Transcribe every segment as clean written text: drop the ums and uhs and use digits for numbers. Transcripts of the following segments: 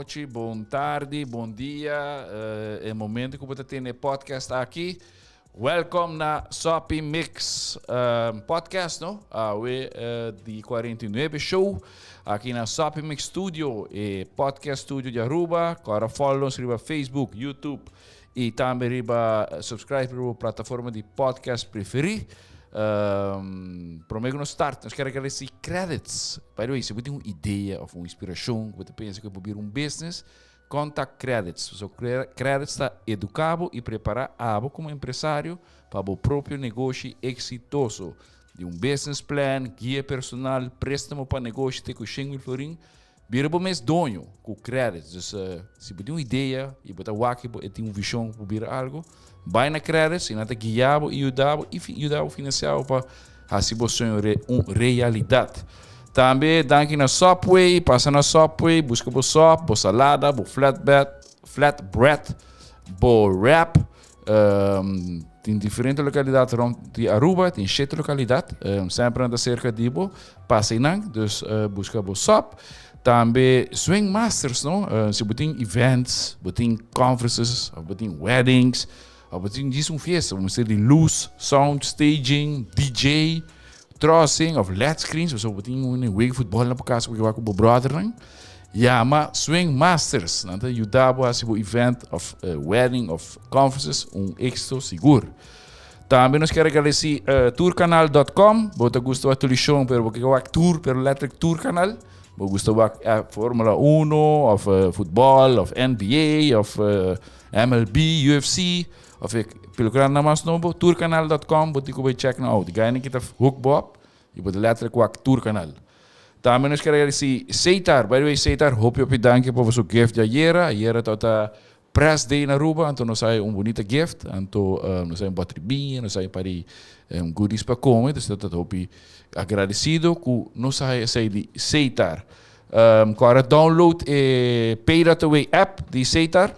noite, boa tarde, bom dia. É o momento que você tem podcast aqui. Welcome na Sopi Mix podcast, não? De 49 show aqui na Sopi Mix Studio e podcast studio de Aruba. Agora follow-nos no Facebook, YouTube e também riba subscribe para a plataforma de podcast preferir. Prometo no start, nós queremos agradecer credits. By the way, se você tem uma ideia ou uma inspiração, você pensa que pode abrir um business, contact credits. So, credits está educado e preparado como empresário para o próprio negócio exitoso. De um business plan, guia personal, préstamo para negócio, tem com 100 mil florim. Vira para o mês donho com credits. Dus, se você tem uma ideia e você tem uma visão para abrir algo, vai na credits e nada guiado e ajudar financiar para a situação realidade. Também danke na Subway, passa na Subway, busca por sop, por salada, por flatbread, por wrap. Tem diferentes localidades rond de Aruba, tem 7 localidades, sempre anda cerca de bo, passa em dus busca por sop. Também Swing Masters, não? Se você tem events, você tem conferences, você tem weddings, você tem uma festa, vamos ter de luz, sound, staging, DJ, trossing of LED screens, você tem um week futebol na casa que eu com o brother, não? Mas Swing Masters, não? Ajudava a o event of wedding of conferences, êxito seguro. Também nós queremos agradecer tourcanal.com, você gostou da televisão, porque eu tour, pelo electric tour canal. Eu gosto da Fórmula 1, of futebol, of NBA, of MLB, UFC, of pelo canal namens novo, tourcanal.com, você pode check nou. Die guy que está hookbop, je moet letterlijk ook tourcanal. Também nós queremos agradecer Seitar, by the way Seitar, hoop je danke por seu gift de ayer tot a press day na Aruba, então nós sai bonita gift, então nós sai bateria, nós sai para goodies para comer, então eu hoop agradecido que nós sai de Seitar. Agora download e Pay That Away app de Seitar.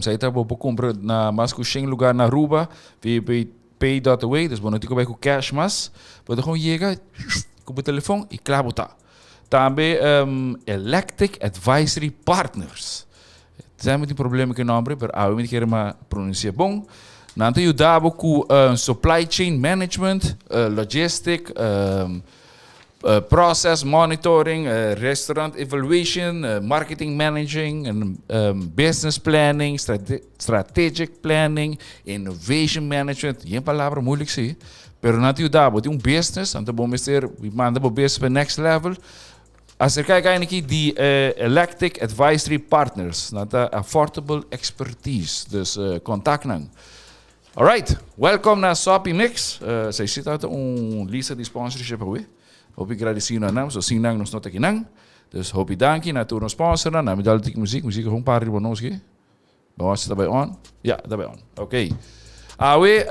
Seitar vou comprar na mais que 100 lugar na Aruba, Pay That Away, dus não tem que com cash mas, pode gewoon chegar com o telefone e claro tá. Também Electric Advisory Partners. Temos um problema com o nome, mas eu não quero pronunciar bom. Nós ajudamos com supply chain management, logistic, process monitoring, restaurant evaluation, marketing managing, business planning, strategic planning, innovation management. Geen palavra moeilijk zie. Pero nós ajudamos de business, então vamos ter, manda o business para next level. Als er kijkt aqui de Electric Advisory Partners, nata affordable expertise, dus contact nang. Alright, welcome na Sopi Mix. Zij zit uit lista de sponsorship hoor. Hoop ik agradecido na naam, zo zien nang nos nota aqui nang. Dus hoop ik dankie na toer nos sponsor na met al die muziek gewoon een paar ribbon nos ge. Vamos daarbij on? Ja, daarbij on. Oké. Awe,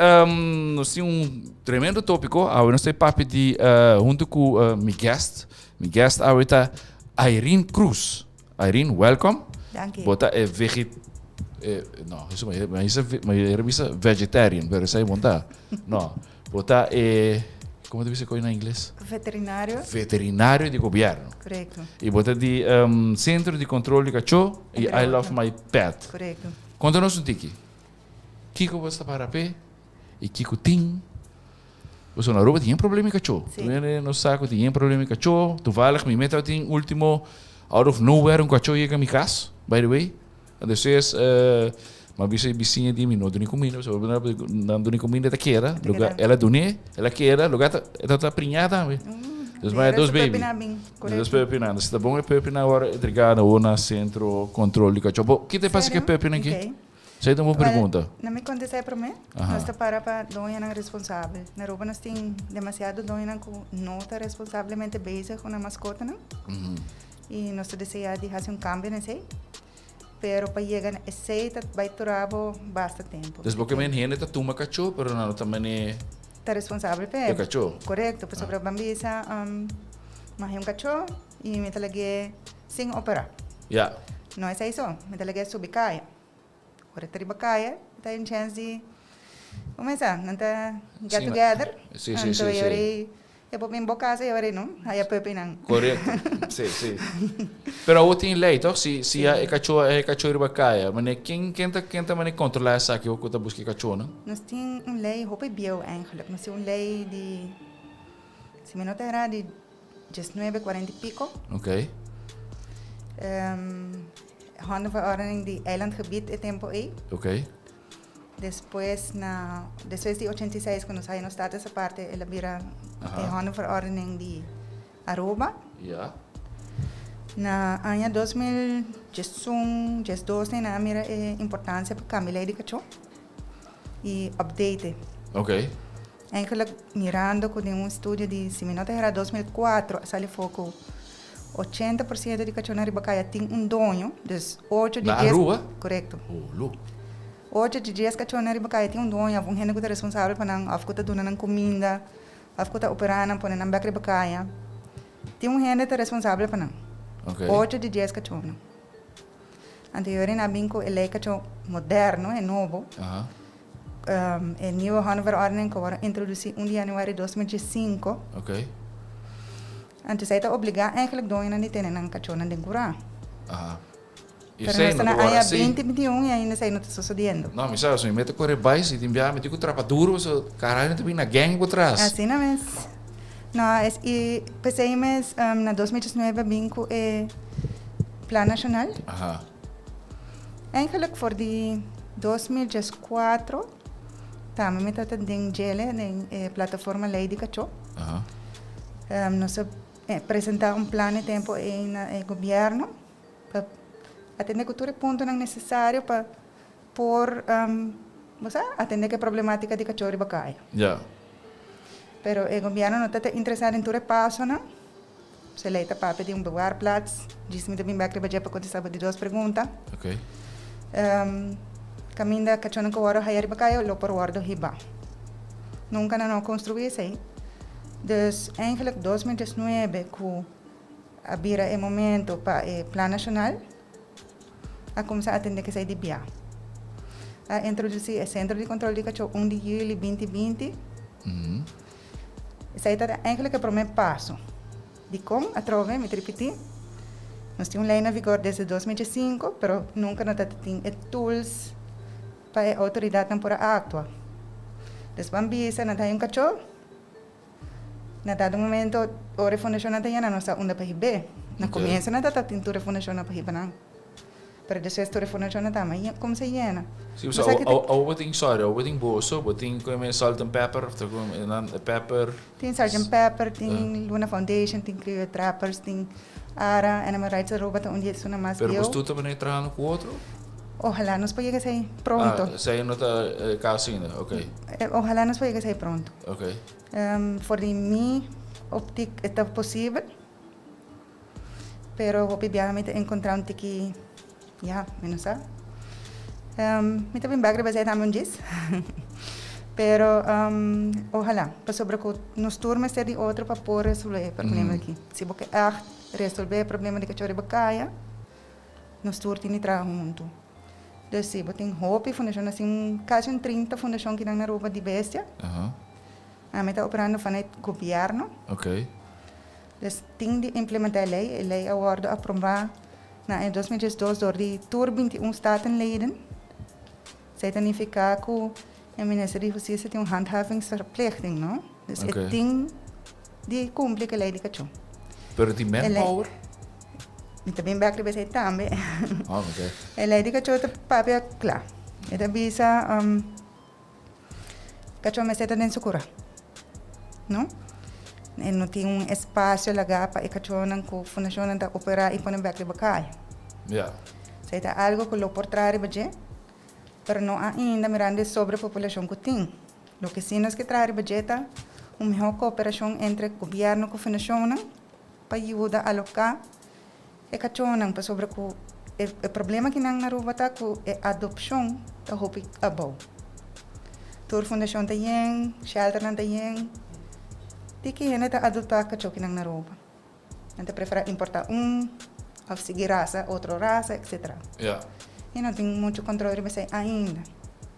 nós temos tremendo tópico. Awe, nós temos papo de junto com meu guest. Mijn guest is Irene Cruz. Irene, welcome. Dank je. Bota é mas é vegetarian, pero sai montar. Não. Bota é como deve ser coisa em inglês? Veterinário. Veterinário de governo. Correto. E bota de Centro de Controle de Cachorro e I Love My Pet. Correto. Conta-nos tiki. Kiko você para pé e Kiko ting. Você na Aruba tinha problema com cachorro. Tu no saco tinha problema com cachorro. Tu vai lá que me mete tem último out of nowhere cachorro chega a minha casa. By the way, depois uma vizinha de mim não deu nem comida. Não deu nem comida da queda. Ela deu nem, ela queda. Lugar tá prinhada. Dus maar dos baby. Dus pepina. Se tá bom é pepina agora entregada ou na centro controle de cachorro. O que te passa que pepina aqui? Você tem uma pergunta? Não me contesta para mim. Nós está para dona não responsável. Na Aruba nós tem demasiado dona que não está responsavelmente busy com a mascota, não? E nós desejamos de fazer cambio nesse. Pero para chegar a esse vai durar bastante tempo. Dus porque men gente tá toma cachorro, pero não também é está responsável por cachorro. Correto, por sobre a bambisa, mas cachorro e me talagé sem operar. Yeah. Não é isso, me talagé subir Ora ter bacaia, tem chance de começar, não tá get together. Sim. Depois em boa casa eu não, aí a pepe não. Correto. Sim, sim. Pero o tem lei, toch? Se é cachorro ribacaia, mas quem tá mas controlar essa que o que tá busca cachorro, não? Nós temos lei, hope bio eigenlijk. Nós temos lei de, se me não terá de 1940 e pico. Ok. Handelverordening die eilandgebied é tempo aí. Ok. Depois de 86, quando saiu no estado essa parte, ela vira a handelverordening de Aruba. Ja. Na ano 2011, 2012, na mira a importância para cambiar de cachorro e update. Ok. Eigenlijk mirando com um estudo de, se me não era 2004, saiu foco 80% de cachorro na Ribacaia tem dono, dus 8 de 10... Na Aruba? Correto. Oh, louco. 8 de 10 cachorro na Ribacaia tem dono, há gente que é responsável para não, há que está dando comida, há que está operando, para não becar Ribacaia. Tem gente que é responsável para não. Ok. 8 de 10 cachorro. Anteriormente, há bem que ele é cachorro moderno, é novo. É nieuwe handelverordening que foi introduzida 1 de januari 2005. Ok. Antes hij te obligar eigenlijk doon je niet in een cachorro de gura. E Pero sei nós no na agora área sim. 2021 e ainda sei não está sucedendo. Não, mas sabe, se me mete correr baixo e te enviar, me digo trapa duro, so caralho, te vem na gang por trás. Assim não é. Não, e pensei mas na 2019 bingo é Plan Nacional. Eigenlijk voor die 2014 também me está tendo gele na plataforma Lei de Cachorro. Nós apresentar plano de tempo no governo para atender todo ponto necessário para por atender a problemática de cachorro e bacaia. Ja. Pero o governo não está interessado em todo passo, não? Se leita para pedir bewaarplaats, diz-me também vai para para contestar de duas perguntas. Ok. Caminho da cachorro que o hayar bacaia lo por o hiba. Nunca não construí isso. Dus eigenlijk 2019, que havia o momento para o Plano Nacional, a começar a atender que sai de BIA. A introduzir o Centro de Controle de Cachorro 1 de julho de 2020. Isso aí é eigenlijk o primeiro passo. De como, a trove, me repetir, nós temos lei na vigor desde 2005, mas nunca nós temos tools para a autoridade temporal atuar. Dus vamos ver, nós temos cachorro. Na dado momento, a fundação não tem nada para hibe. Na começo não está tendo a fundação para hibe não. Para depois a fundação não está, mas como se llena. Sim, so wat ding sorry, wat ding boso, wat ding com salt and pepper, of com pepper. Tem Sgt. Pepper, tem Luna Foundation, tem Creo Trappers, tem Ara, Animal Rights Aruba, onde isso não mais. Pero você tu também trabalhando com outro? Ojalá nos podemos sair pronto. Sei não está caso ainda, ok. Ojalá nos podemos sair pronto. Ok. Voor die minha óptica é possível, pero obviamente encontrar que, menos sabe. Me também vai gravar também disso, pero ojalá, para sobre que nos turmas ter de outro para poder resolver o problema aqui. Se você resolver o problema de cachorro e bacaia, nos turnos tem trabalho junto. Dus se você tem hope, fundação assim, quase 30 fundação que não na roupa de bestia. A meta operando vanuit governo. Ok. Dus tem de implementar a lei wordt aprovada in 2012 door de Tour 21 statenleden. Zij significa que o Ministerio de Justiça tem handhavingsverplichting, não? Dus het ding die cumpre a lei de cachorro. Pero die manpower? E também vai acontecer também. Ok. A lei de cachorro é papel claro. Ele avisa cachorro mas está dentro segura. Não? E não tem espaço lá para o cachorro que a fundação não operar e põe back de bacaia. Ja. Isso é algo que lo por trás de mas não ainda mirando sobre a população que tem. O que sim nós que traz budget uma melhor cooperação entre o governo e a fundação para ajudar a alocar o cachorro para sobre o problema que não na rua está com a adoção da roupa abou. Toda a fundação tem, shelter não tem. Que gente está adotar cachorro que não na roupa. Então prefere importar ou seguir raça, outra raça, etc. Ja. E não tem muito controle ainda.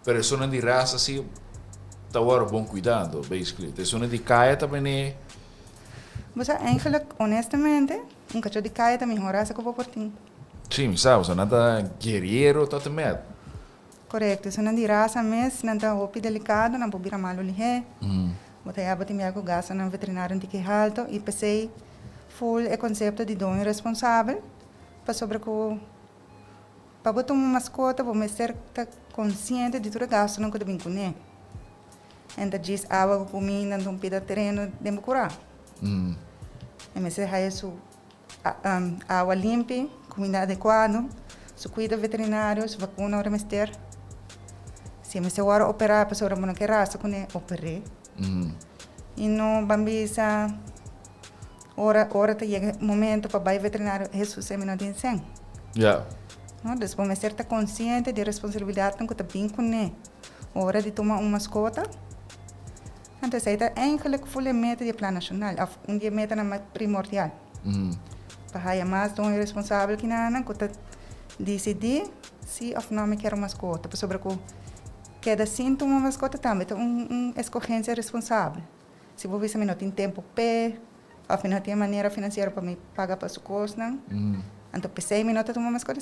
Pero isso não de raça assim, tá agora bom cuidado, basically. Isso não de caia também Mas eigenlijk, honestamente, um cachorro de caia também raça que eu vou por ti. Sim, sabe, você nada guerreiro, tá também. Correto, se não de raça mesmo, não está roupa delicado, não pode virar malo ali. Botei a botar minha gasta no veterinário de que alto e pensei full o conceito de dono responsável para sobre que para botar uma mascota, para ser consciente de tudo que gasta não que deve com então diz água, comida, não pida terreno, deve curar. E me sei isso água limpa, comida adequada, se cuida veterinário, se vacuna hora mester. Se me sei hora operar para sobre não quer raça com operei. E no bambisa hora te chega momento para ir veterinário Jesus se me não tem sem. Ja. No, depois me ser consciente de responsabilidade que tá bem com hora de tomar uma mascota. Então isso é eigenlijk volle meta de plano nacional, dia meta na primordial. Para ir mais dono responsável que não que tá decidir se ou não me quero mascota, para sobre que cada síntoma uma mascota também é escolhência responsável. Se você não tem tempo ou não tem maneira financeira para me pagar para sua costa, então pensei minutos uma mascota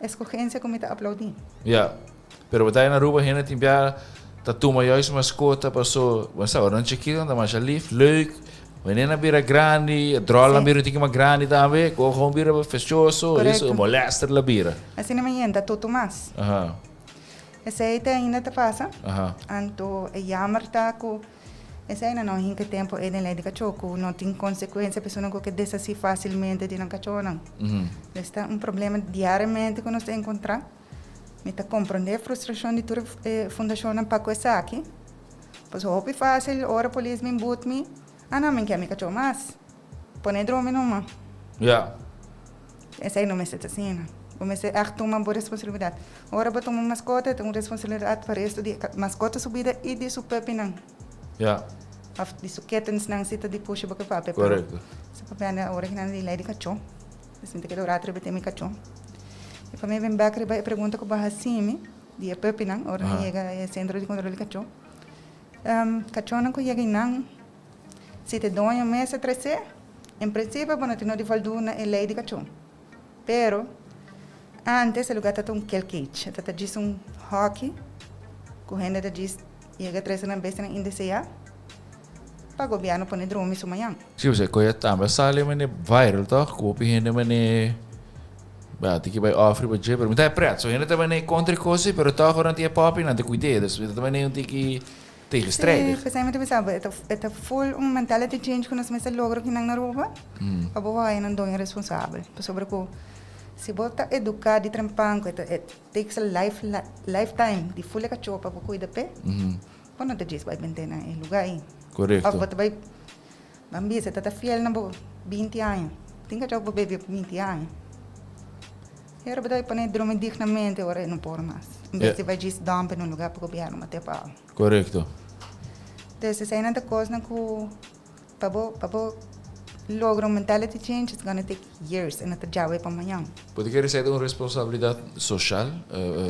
é escolhência que me está aplaudindo. Ja, pero batalha na Aruba heen het in jaar dat toen maar juist mascota passou, mas sabe, não chiquito, anda mais lief, leuk. Wanneer na bira grande, drolla bira tinha uma grande também, ou gewoon bira fechoso, isso molester la bira. Assim não me entra tudo mais. Aha. Esse aí ainda te passa. Então é jammer tá que esse aí não tem tempo é de lei de cachorro, não tem consequência, a pessoa não quer descer facilmente de um cachorro não. Este é problema diariamente que nós temos que encontrar. Me está compreendendo a frustração de toda a fundação para coisa aqui. Pois é fácil, ora a polícia me embute me, não me quer me cachorro mais. Põe drome numa. Ja. Esse aí não me está assim. Comecei a tomar uma boa responsabilidade. Ora para tomar mascota, tenho responsabilidade para isso de mascota subida e de superpinang. Ja. Of de suquetens nang sita de puxa boca pape. Correcto. Sa papiana ora que não de lei de cachorro. Assim que oraatre bete mi cachorro. E para mim vem back e pergunta com barra cime de superpinang ora chega é centro de controle de cachorro. Cachorro não chega não. Se te dói um mês a trece, em princípio, bueno, te não de faldu na lei de cachorro. Pero antes, o lugar está um cage, está diz hockey, correndo da diz, chega três na besta na INDCA, para o governo pôr drone isso amanhã. Sim, você conhece também, sale mane viral toch? Kopi hende mane, tem que vai offer para jeper, mas é preço, hende também contra coisa, pero toch orang tinha papi não te cuide, das também não tem que tegen strijden. Sim, precisamente pensava, é full mentality change que nós me logra que não na Aruba, a boa é não dono responsável, sobre o se você educar de trampanco, takes a lifetime de full cachorro para cuidar pé, quando te diz vai vender na lugar aí. Correto. Ou você vai, bambi, você está fiel na 20 anos, tem cachorro para beber 20 anos. E agora você vai pôr dignamente, agora não pode mais. Em vez de vai dizer dump no lugar para o governo, mas pau. Correto. Então, se você não tem coisa que para lograr mentality change, it's gonna take years en het já é para amanhã. Pode querer ser uma responsabilidade social,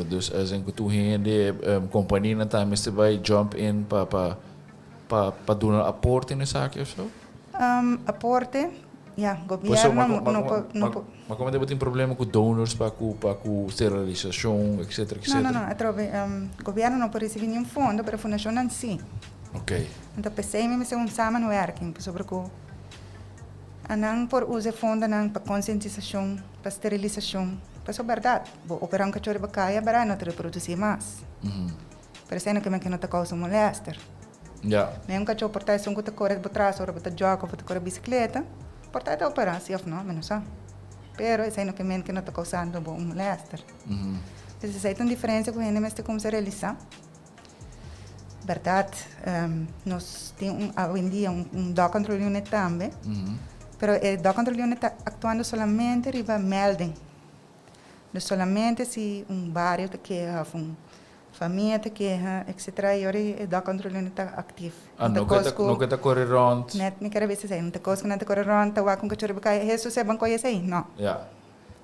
dus als een toegehen de companhia não tá, mas vai jump in para doen een aporte in de zaak of zo? Aporte, ja, governo Maar como tem problema com donors para sterilização, etc, etc. Não, trove, governo não pode receber nenhum fundo para a fundação em si. Ok. Então, pensei mesmo ser samenwerking sobre o anang por usar fundo anang para conscientização, para esterilização, para sua verdade. Vou operar cachorro para caia, para não reproduzir mais. Parecendo que não está causando molester. Ja. Mesmo cachorro portar um que corre para trás, ou para jogar, ou para correr bicicleta, portar está operar, se não, menos só. Pero é sendo que não está causando um molester. Então, isso é uma diferença que a gente está como se realizar. Verdade, nós temos hoje em dia dog control unit também. Pero el dog control unit está actuando solamente riba melding. No solamente si barrio te queja, família te queja, etc. E agora o dog control unit está ativo. Nunca está correr rond. Net, me quero ver se não te coisa, não te corre rond, tá com cachorro bacai, isso é banco aí, não. Ja.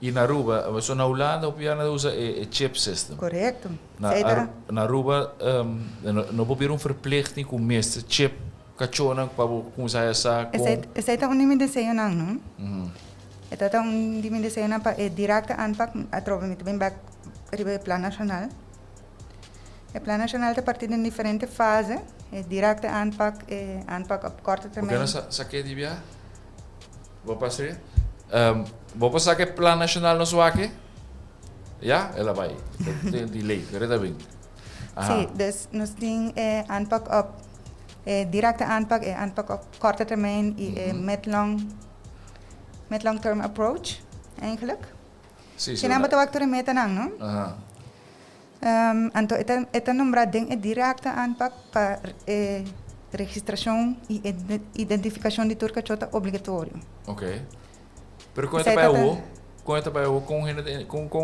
E na Aruba, mas na Holanda op Jana usa o chip system. Correto. Na Aruba, não probeer verplichting com meeste chip Kachonang kung saya sa Esa ita un desejo nang, no? Mhm. Ita un desejo nang pa directe aanpak atrove met ben back ribe plan nacional. Het plan nacional te partir in diferente fase. Directe aanpak op korte termijn. Porque sa que dibia? Vou passar. Vou passar que plan nacional no suake? Ja, ela vai. Tem delay, reda bem. Zie, dus nos ding aanpak op directe aanpak op korte termijn met long term approach eigenlijk. Sim, sim. Kinaba tawag to remeta nang, no? Aha. Anto ita nombra ding directe aanpak pa registração e identificação de turca chota obrigatório. Ok. Pero conta para o com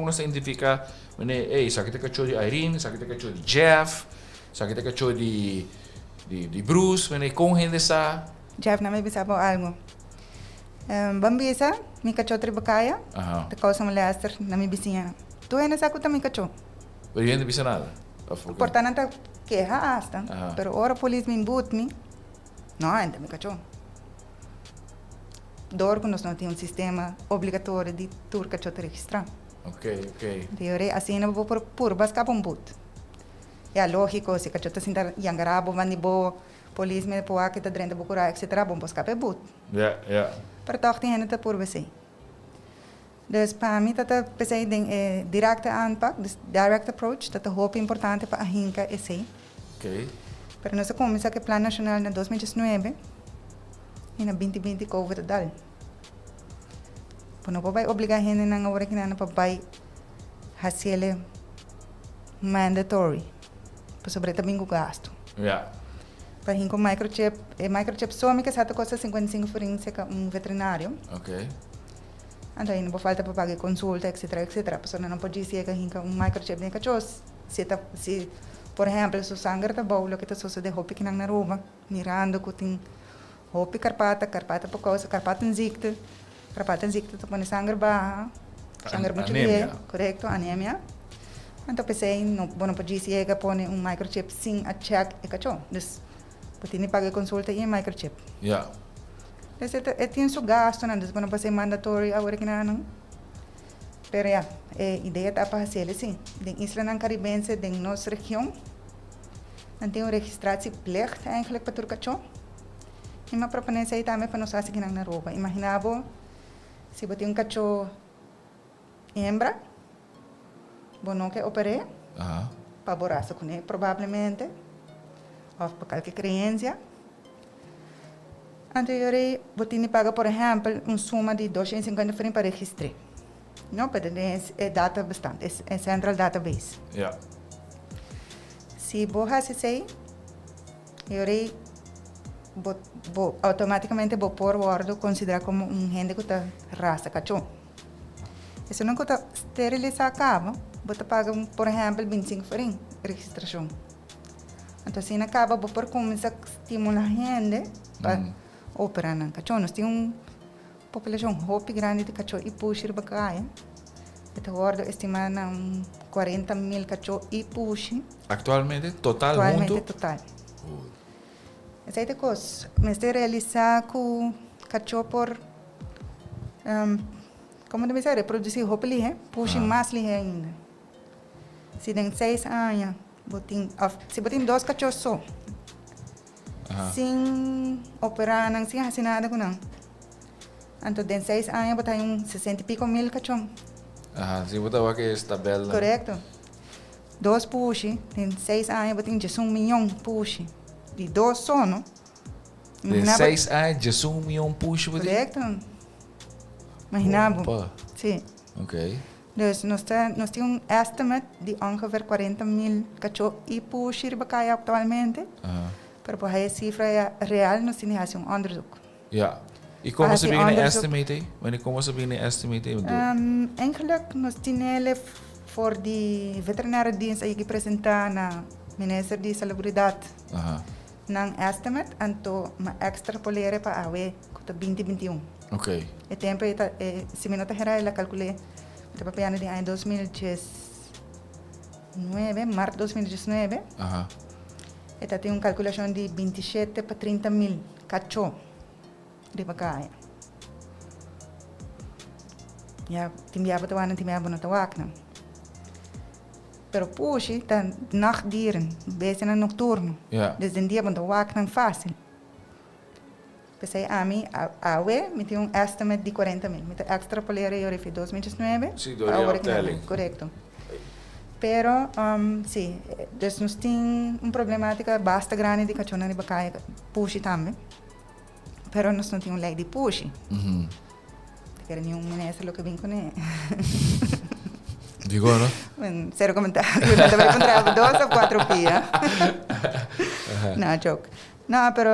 nós identificar, né, sa kita kacho di Irene, sa kita kacho di Jeff, sa kita kacho di Bruce, né, com gente sa Jeff na may bisabo algo. Bambisa, mi kacho tribakaya, te causa molester na mi bisinha. Tu é nessa kuta mi kacho. Pero gente bisa nada. Importante que hasta, pero ora police min boot mi. No, ainda mi kacho. Door nós não temos um sistema obrigatório de turca chota registrar. Ok. Teoria assim não vou por bascar um boot. É lógico, se cachota sinta yangarabo manibo police me poa que tá dentro do bucura etc. Bom buscar pe boot. Ja. Per toch die hende por você. Dus para mim tá pensei em directe aanpak, dus direct approach, dat hoop importante para a hinca esse. Ok. Pero nós começa que plan nacional na 2019 e na 2020 COVID dal. Não vai obrigar a gente a agora que não vai fazer mandatory para sobre também o gasto. Ja. Para gente com microchip só me que essa custa 55 forint seca veterinário. Ok. Então aí não falta para pagar consulta, etc. A pessoa não pode dizer que a microchip nem cachorro se por exemplo, se o sangue está bom, o que está sucedendo, hopi que não na roupa, mirando que tem hopi carpata por causa, carpata em zicta, tu põe sangue baixa, sangue muito bem, correto, anemia. Então pensei, não pode dizer que põe microchip sem a check e cachorro, então pode pagar consulta e microchip. Ja. Então tem seu gasto, não, então não pode ser mandatory agora que não. Pero ja, ideia está para fazer assim. De Isla Caribense, de nossa região, não tem registrasieplicht eigenlijk para turcachon. E uma proponência aí também para nós fazer aqui na roupa. Imaginava se você tem cachorro hembra, bom não que opere, para borraça com ele, provavelmente, ou para qualquer criança. Anteriormente, você paga, por exemplo, suma de 250 forint para registrar. Não, mas é data bastante, é central database. Ja. Se você faz isso, automaticamente vou pôr o ordo considerar como gente que está raça cachorro. Se não está esterilizar a cabo, você paga, por exemplo, 25 forint registração. Então, assim, acaba, vou por começar a estimular a gente para operar na cachorro. Nós temos população hopi grande de cachorro e puxir bacaia. Ito ordo estimado 40,000 cachorro e puxi. Atualmente total Atualmente total. Essa é a coisa. Mas de realizar com cachorro por como deve ser reproduzir hopi lihe, puxi mais lihe ainda. Se tem 6 anos, se botin 2 cachorros só. Sem operar, sem fazer nada com não. Então, tem 6 anos, botar 60 e pico mil cachorros. Se botar aqui essa tabela. Correto. 2 puxi, tem 6 anos, botar 1 milhão puxi. De 2 só, não? De 6 anos, 1 milhão puxi. Correto. Imaginava. Sim. Ok. Dus nós temos estimate de ongeveer 40,000 cachorros e puxi ribacaia atualmente. Pero por aí a cifra real, nós temos onderzoek. Ja. E como se begin estimate? Wanneer como se begin estimate? Eigenlijk nós temos voor die veterinaire dienst que apresentar na minister de salubridade. Nang estimate anto ma extrapolere para awe kuta 2021. Ok. E tempo se me nota geral la calculé de papiano de ano 2019, março 2019. Esta tem uma calculação de 27 para 30 mil cachorros de bacana. Ja, timbiaba tawanan, timbiaba na tawaknan. Pero pushi, está nachtdieren, bezig nocturno. Ja. Desde el día cuando waknan fácil. Pensei a mim, me tem estimate de 40 mil. Me extrapolei eu em 2019. Sim, doria optelling. Correto. Pero, sim, dus nós tem problemática basta grande de cachorro de bacai pushi também. Pero nós não tem lei de pushi. Quero nenhum ministro que vem com ele. Digo, não? Zero comentário. Eu também encontrava 2 ou 4 pia. Não, joke. Não, pero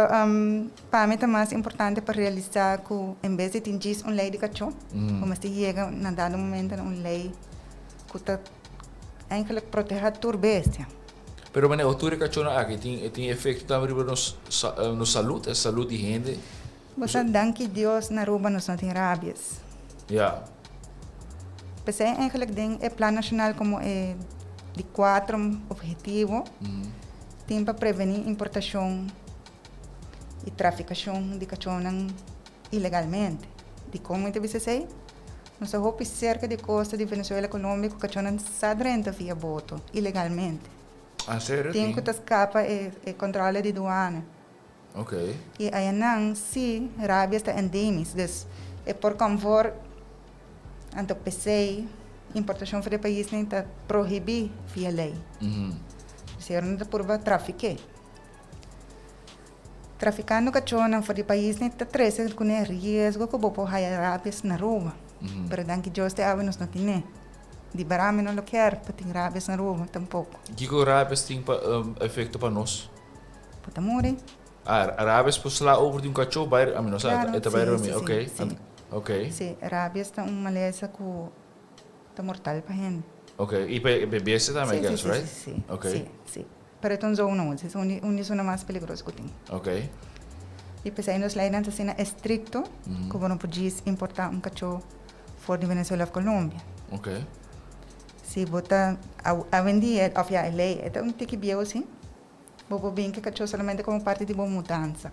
para mim é mais importante para realizar que, em vez de tingir uma lei de cachorro, como se chega, na dado momento, uma lei que está eigenlijk protege a tua bestia. Pero meneer, o toere cachorro aqui tem efeito também no saúde, saúde de gente. Você danke Deus na Aruba nós não tem rabies. Ja. Pensei eigenlijk ding é plano nacional como é de 4 objetivos. Tem para prevenir importação e traficação de cachorro ilegalmente. De como eu disse sei? Nós temos cerca de costa de Venezuela e Colômbia que cachorro está dentro via boto ilegalmente. Ah, sério? Tem que escapa é controle de aduana. Ok. E aí não, se rabies está endêmica, dus é por convor anto PC importação para o país nem está proibida via lei. Se não está por trafique. Traficando cachorro fora do país nem está treze com risco que vou hire rabies na rua. Pero danke Deus te ave nos não tem. De barame não lo quer para ter rabies na rua tampouco. Que rabies tem efeito para nós? Para morrer. Rabies por lá over de cachorro, bair, a mim não sabe, é bair a mim, ok? Ok. Sim, rabies está uma maleza que está mortal para gente. Ok, e bebês também, guys, right? Sim, ok. sim. Para então zona não, é uma zona mais perigosa que tem. Ok. E pensei nos leis assim estricto, que não podia importar cachorro fora de Venezuela ou Colômbia. Ok. Se botar a vender, ou a lei, é um tique bio assim. Vou bem que cachorro somente como parte de uma mudança.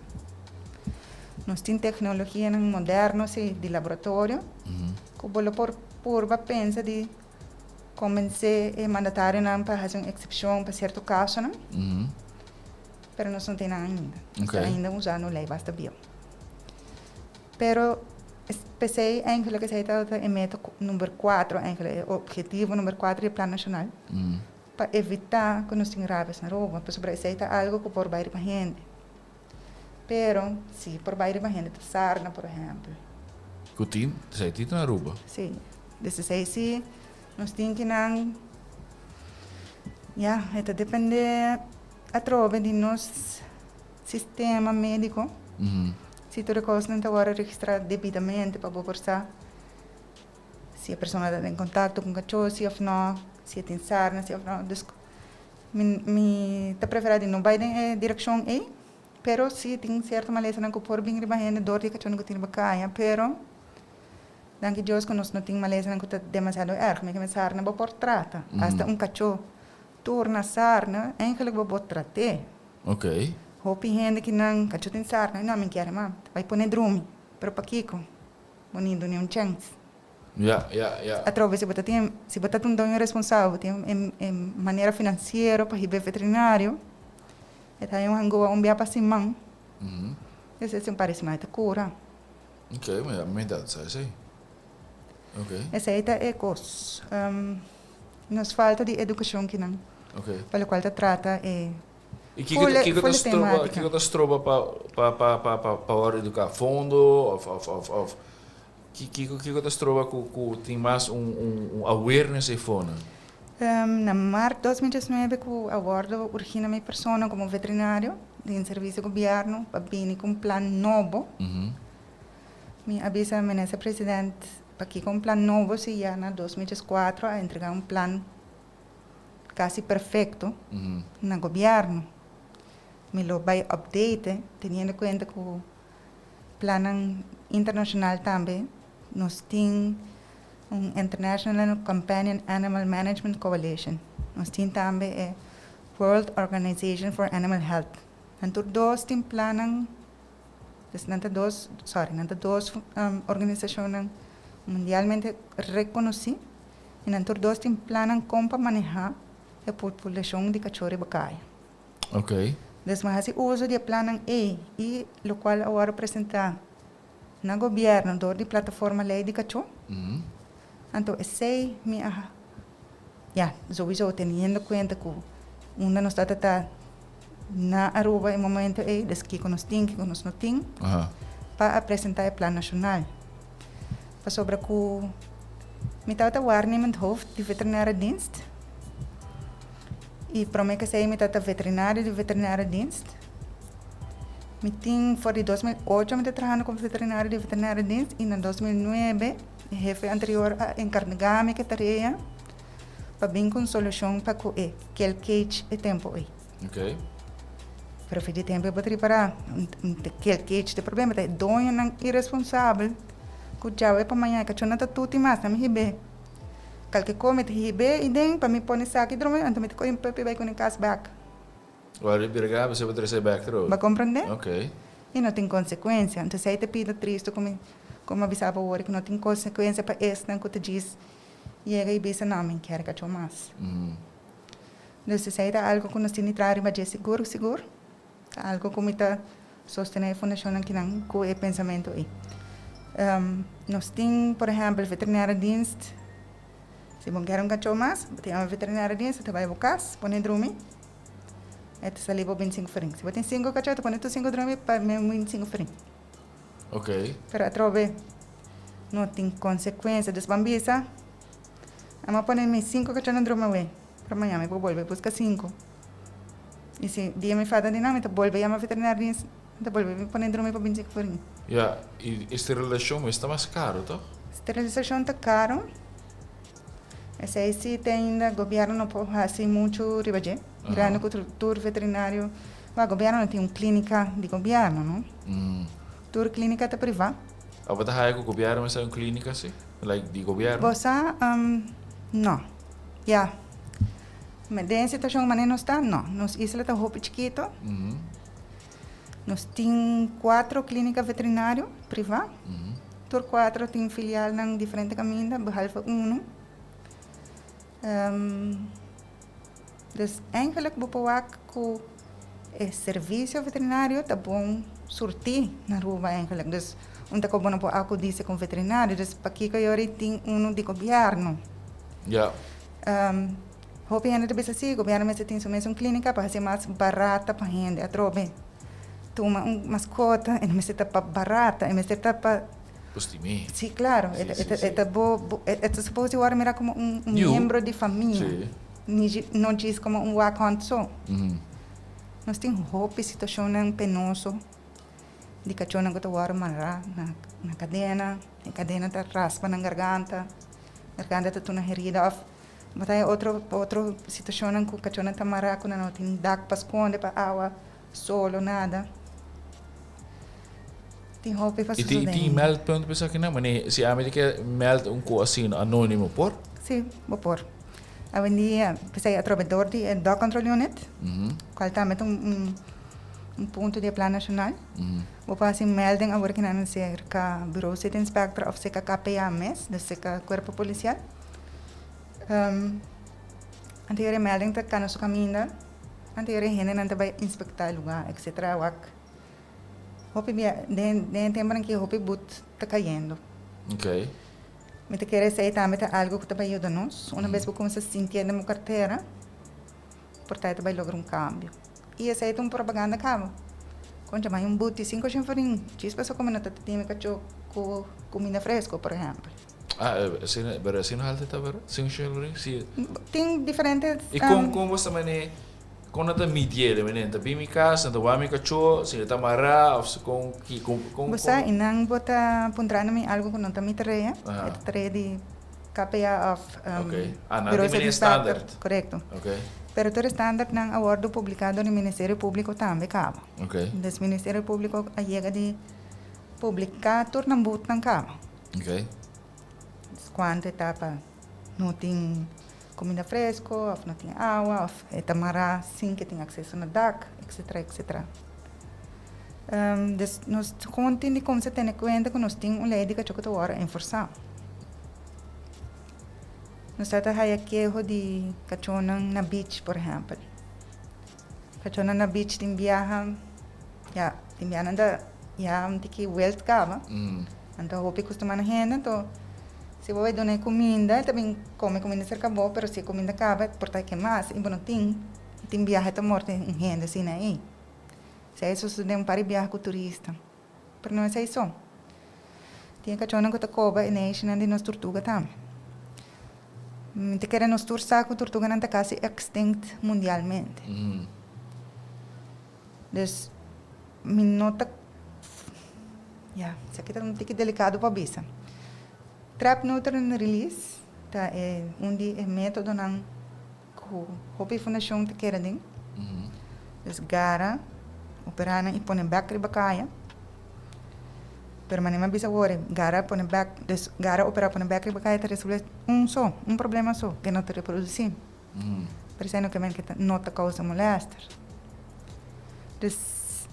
Nós temos tecnologia moderna de laboratório, que vou por pensa de convencer e mandatário para fazer uma exceção para certo caso, não? Pero nós não temos ainda. Okay. Ainda usando lei basta bio. Pero pensei eigenlijk que é método número 4, eigenlijk objetivo número 4 do plano nacional. Para evitar que nós tenhamos rabies na rua, para sobre isso é algo que por baixo para gente. Pero se por baixo para gente sarna, por exemplo. Cutim, sei tito na Aruba. Sim. Desse sei se nós temos que não. Ja, это depende através de nosso sistema médico. Se toda coisa não está agora registrada devidamente para forçar se a pessoa está em contato com o cachorro, se ou não, se tem sarna, se ou não. Me preferido não vai em direção aí, pero se tem certa maleza não por bem de dor de cachorro que tem bacana, pero danke Deus que nós não tem maleza não está demasiado erg, mas sarna não pode tratar. Hasta cachorro torna sarna, eigenlijk não pode tratar. Ok. Hopi gente que não cachorro tem sarna, não me quer mais, vai pôr drume, pero para Kiko, bonito nenhum chance. Ja. Através se botar um dono responsável, tem maneira financeira para receber veterinário, então eu vou enviar para Simão. Esse é um parece mais cura. Ok, mas a minha idade, sabe? Ok. Essa é coisa. Nos falta de educação que não. Ok. Pelo qual trata é. E que você trova para educar fundo of que você trova que tem mais awareness e fona? Na março de 2019 que eu abordo urgina minha pessoa como veterinário em serviço do governo para vir com um plano novo. Me avisa o presidente para que com um plano novo se já na 2004 a entregar um plano quase perfeito no governo. Me lo vai update, tendo em conta que o plano internacional também nós temos International Companion Animal Management Coalition. Nós temos também World Organization for Animal Health. Nanto dos timplanan, nanto dos organizaciones mundialmente reconocidas, e nanto dos timplanan como para manejar a população de cachorro e bacalhau. Ok. Então, mas o uso de planan E, e lo qual agora apresentar no governo, door de plataforma lei de cachorro. Então, sei me sowieso teniendo cuenta que una nos está na Aruba em momento des que nos tem, que nos não tem, para apresentar o plano nacional. Para sobre que me estava waarnemend hoofd de veterinaire dienst. E para mim que sei me estava veterinário de veterinaire dienst. Me tem voor de 2008 me estava trabalhando como veterinário de veterinaire dienst e em 2009 o jefe anterior encarregou-me que tarefa para vir com solução para que aquele cage é tempo aí. Ok. Pero fim de tempo eu vou preparar aquele cage de problema é dono não irresponsável que já é para amanhã que eu não tá tudo mais na minha ribe. Qualquer coisa me ribe e den para me pôr saque drone então me coim pepe vai com o cash back. Agora brigar você vai trazer back through. Vai compreender? Ok. E não tem consequência. Então se aí te pide triste como avisava o que não tem consequência para esse não que te diz e aí bisa não me quer que eu mais. Então se aí tá algo que nós temos que trazer mas é seguro algo como está sostener a fundação que não com o pensamento aí. Nós temos, por exemplo, veterinário dienst. Se você quer cachorro mais, tem uma veterinária dienst, você vai buscar, põe dormir. E você sai para 25 francs. Se você tem 5 cachorros, põe 5 dormir para 25 francs. Ok. Pero a trove não tem consequência dos bambisa. Ama põe 5 cachorros no dormir. Para amanhã me vou voltar buscar 5. E se dia me falta dinâmica, volve a uma veterinária dienst, então volve põe dormir para 25 francs. Ja, e esta relação está mais caro, tá? Esterilização está caro. Esse aí se tem ainda, o governo não pode fazer muito ribaje. Grande tour veterinário. O governo não tem uma clínica de governo, não? Tour clínica é privada. A você acha que o governo vai ser uma clínica assim? Like de governo? Você, não. Já. Mas de situação maneira não está, não. Nos isla está roupa chiquito. Nós temos 4 clínicas veterinárias privadas. Tour 4 tem filial em diferentes caminhos, behalve 1. Dus eigenlijk bepaal que o serviço veterinário está bom surtir na rua eigenlijk. Dus onde que bom para acudir com veterinário, dus para que eu tenho de governo. Ja. Hope ainda de assim, o governo mas tem somente uma clínica para ser mais barata para gente, a trobe. Toma mascota, e não se está para barata, e me está para Postime. Sim, claro. É suposto agora mirar como membro de família. Não diz como account só. Nós temos roupa e situação penosa de cachorro que está agora marrar na cadena. A cadena está raspa na garganta está toda herida. Mas tem outra situação que o cachorro está marrar quando não tem dac para esconder para água, solo, nada. E tem meldpunt para aqui não, mas se a América meld coisa assim anônimo por? Sim, vou pôr. Hoje em dia, pensei através do Dog Control Unit, qual também tem ponto de plano nacional. Vou fazer melding agora que não sei que Bureau City Inspector ou se que KPAMS, dus se que Corpo Policial. Anterior melding tá cá no seu caminho, anterior gente não vai inspectar o lugar, etc. Hope den tempo em que hope but está caindo. Ok. Me te quer dizer também algo que está ajudando-nos. Uma vez que começa a sentir na carteira, portanto vai lograr cambio. E essa é uma propaganda cabo. Quando mais but de 5 chinfarinhos, diz pessoa como não está tendo cachorro com comida fresca, por exemplo. Assim não halta tá ver? 5 chinfarinhos? Tem diferentes. E como você mané? Kung nata media naman ta bimikas nata wami kacho sila tamara of kung Basta inang bota puntra namin algo kung nanta mi tarea di KPA of Bureau City Standard. Correcto. Okay. Pero todo standard ng awardo publicado ni Ministerio Público também cabo. Okay. Des Ministerio Público ayega di publicator ng but ng cabo. Okay. Quanto etapa no ting comida fresco, of não tem água, of tamara sim que tem acesso no dak, etc, etc. Dus nós continu como se tem conta que nós temos uma lei de que a hora enforçar. Nós estamos aqui de cachonan na beach, por exemplo. Cachonan na beach tem viaja, ja, tem viaja anda, ja, tem que welt cava. Então, hope costuma na renda, então se você donar comida, também come comida cerca boa, mas se a comida acaba, porta que mais, e não tem viaja tá morte em renda assim aí. Se isso se dem para viajar com turista. Mas não é isso. Tem cachorro que tá coba e nation de nós tortuga também. Te querem nos tursa com tortuga não tá quase extinct mundialmente. Dus me nota, ja, isso aqui tá um tique delicado para bisa. Trap neutral release, tá é método não que Hopi Fundação te quer ding. Dus gara operana e põe back riba kaya. Permanema bisa wore, gara põe back, dus gara opera põe back riba kaya te resolve problema só, que não te reproduzir. Por isso que não te causa molestar. Dus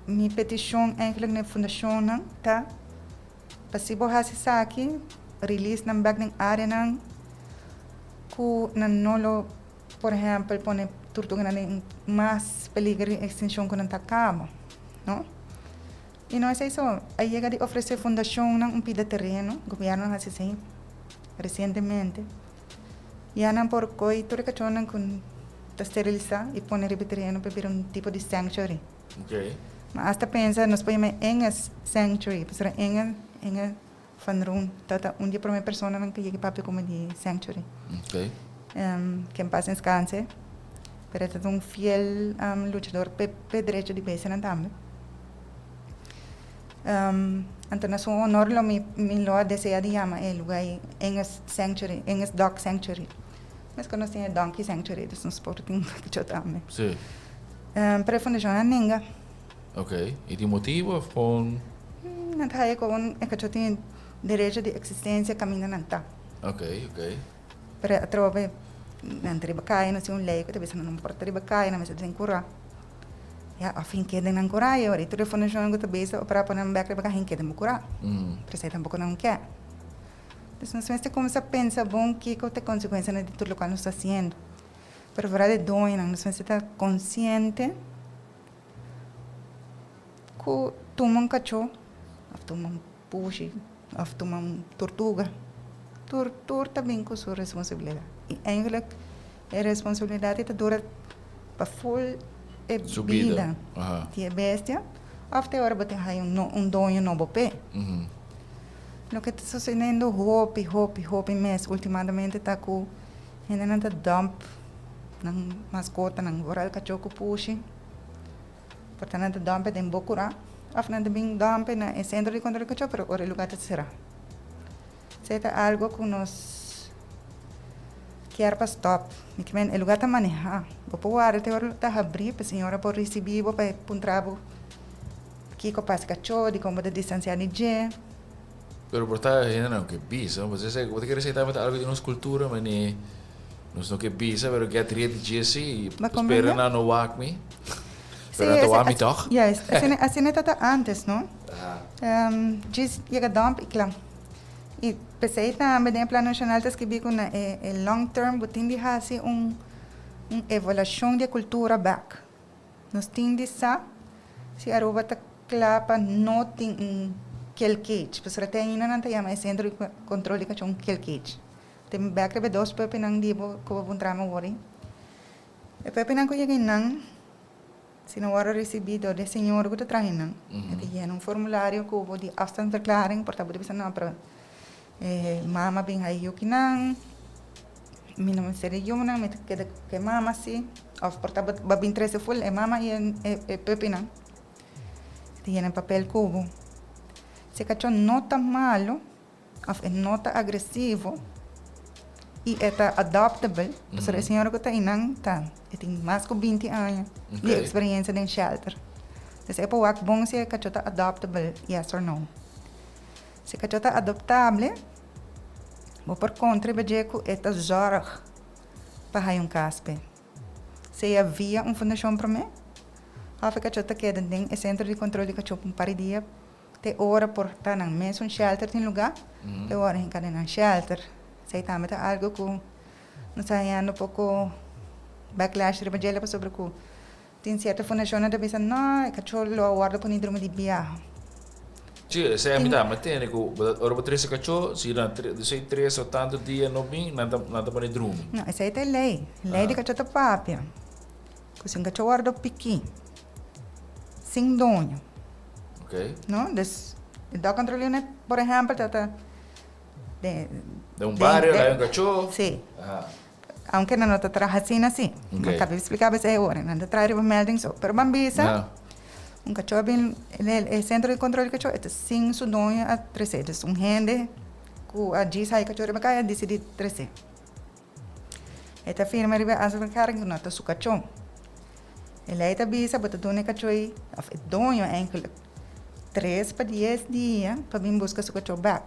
minha petição eigenlijk na fundação não tá possível fazer aqui release na back na área não que na nolo, por exemplo, põe tortuga na mais peligro de extinção que não está acaba, não? E não é isso. Aí chega de oferecer fundação não pida terreno, o governo faz assim recentemente. E não por coi tudo que não com esterilizar e pôr no terreno para vir tipo de sanctuary. Okay. Mas hasta pensa nós podemos em sanctuary, para em van room tata dia para uma pessoa não que chega para como de sanctuary. Okay. Que passa em descanse. Pero é um fiel lutador pe direito de base na também. Então nós um honor lo mi lo deseja de chama é lugar em sanctuary, em dog sanctuary. Mas quando tem donkey sanctuary, dus nos sporting que eu também. Sim. Para a fundação a ninga. Ok. E de motivo com não tá aí com é que eu tenho direito de existência caminhando não tá. Ok. Para a trova não tem bacai, não sei lei que talvez não importa bacai, não mas tem cura. Ja, afim que não cura eu, e tudo fundação que talvez para pôr na back bacai que não cura. Precisa tampouco não quer. Então, nós começamos a pensar, bom, que tem consequência de tudo o que nós estamos fazendo. Pero fora de dois, nós temos que estar consciente que toma um cachorro, toma um puxi, toma uma tortuga. Tortura também com sua responsabilidade. E, eigenlijk, a responsabilidade dura para full vida. Que é bestia, até a hora de ter dono novo pé. Lo que está sucedendo, hope mês, ultimamente está com ainda não dump ng mascota ng oral cachorro puxi. Portanto, dump tem bocura. After na bing dump na centro de controle cachorro, pero ora lugar te será. Isso é algo que nós quer para stop. Porque o lugar está manejar. Vou pôr até hora está abrir para a senhora por receber, vou para um trabalho que com passa cachorro, de como de distanciar de je. Pero por estar generando que bisa, mas esse você quer aceitar met algo de nossa cultura, mas nem nós não que bisa, pero que atria de Jesse, espera na no walk me. Pero na walk me toch? Yes, assim está antes, não? Jesse chega dump e claro. E pensei também no plano nacional que escrevi com long term, botin de fazer evolução de cultura back. Nós temos de saber se a roupa está clara não tem kill cage. Pessoal tem ainda não tem mais centro de controle que um kill cage. Tem back de dois pepe nang dibo ko vou entrar no worry. E pepe nang ko chega nang se não hora recebido de senhor que está traindo. É um formulário que vou de afstandsverklaring porta bude bisa na para mama bem aí o que não mi não seria eu não me que mama se of porta babin 13 full é mama e pepe nang. Tem papel cubo. Se o cachorro não está malo, ou não está agressivo, e está adaptável, porque a senhora que está aí tem mais de 20 anos de experiência em shelter. Então, é para o bom se o cachorro está adaptável, yes or no. Se o cachorro está adaptável, vou por contra, veja que está zorg para caspe. Se havia fundação para mim, a cachorro que tem o centro de controle de cachorro para dia, te hora por estar na mesa shelter tem lugar, te hora em cada shelter. Se também tá algo que não sai um pouco backlash de bagela sobre que tem certa fundação que pensa não, cachorro lo guarda por nível de viagem. Sim, saya minta mati ni ko orang berterus kaco, sila sei 3 ou tanto dia no bing, nada para drum. Não, essa aí é lei de cachorro tá papia. Que se cachorro guarda piqui, sem dono. Ok. Não, des da controle né, por exemplo, tá de barrio lá kaco. Sim. Aunque não está trabalhando assim, mas acabei de explicar essa hora, não está trazendo melding só, pero bambisa. Cachorro bem, o centro de controle de cachorro é sem sudonho a 300. Gente que a diz aí cachorro vai cair decide 300. Esta firma riba as carga que nota su cachorro. Ele aí tá bisa bota dona cachorro of donho enkel 3 para 10 dias para vir buscar su cachorro back.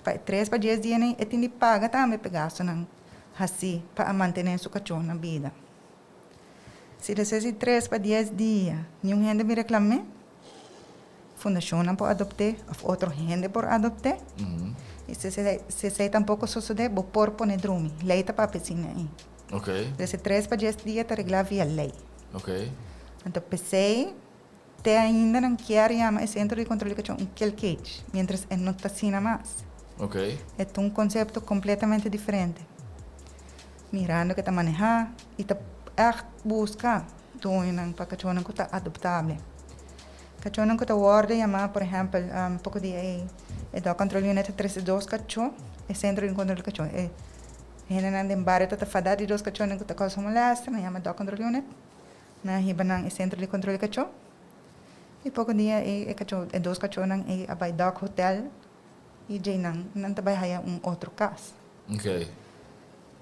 Para 3 para 10 dias nem é tem de paga também pegar so não assim para manter su cachorro na vida. Se você 3 para 10 dias, nenhum gente me reclame, fundação não pode adoptar, ou outro gente pode adoptar. E se você tampouco sucede, vou pôr para dormir. Lei está para piscina aí. Ok. Desde 3 para 10 dias, está regulado via lei. Ok. Então, pensei, te ainda não quer chamar o centro de controle de cachorro um cage, mientras não está assim mais. Ok. É conceito completamente diferente. Mirando que está manejando e está busca doinan para cachorro que está adoptável. Cachorro que está guarda chamar, por exemplo, pouco de do controle unit 32 cachorro, é centro de controle de cachorro. É gente em barrio está fadado de 2 cachorros que está causando molesta, não chama do controle unit. Na riba é centro de controle de cachorro. E pouco dia é cachorro, é 2 cachorros é abai dog hotel e já não está vai outro caso. Ok.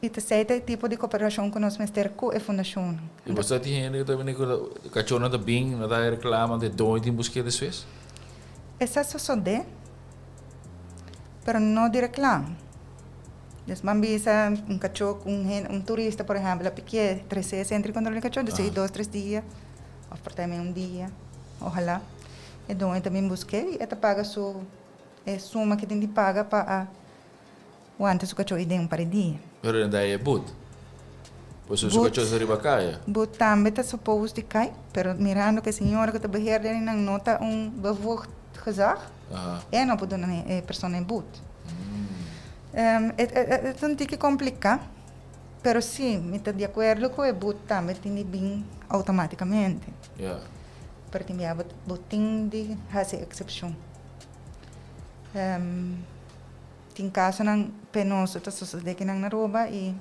E terceiro tipo de cooperação que nós temos com a fundação. E você tem gente também que cachorro não tá bem, não tá reclamando de doido em busca de suas? Essa só de, pero não de reclamo. Desmambisa cachorro turista, por exemplo, porque 13 centro de controle de cachorro, de 2, 3 dias, ou por também dia, ojalá. E então também busquei e paga sua suma que tem de pagar para o antes o cachorro ir para dia. Pero ainda é boot. Pois o cachorro se arriba caia. Boot também está suposto de cair, pero mirando que a senhora que está beheerder não nota bevoegd gezag, não pode uma pessoa em boot. É um tique complicado, pero sim, me estou de acordo com o boot também tem de vir automaticamente. Pero tem de fazer exceção. Tem caso não penoso, tá sucede que não na rouba e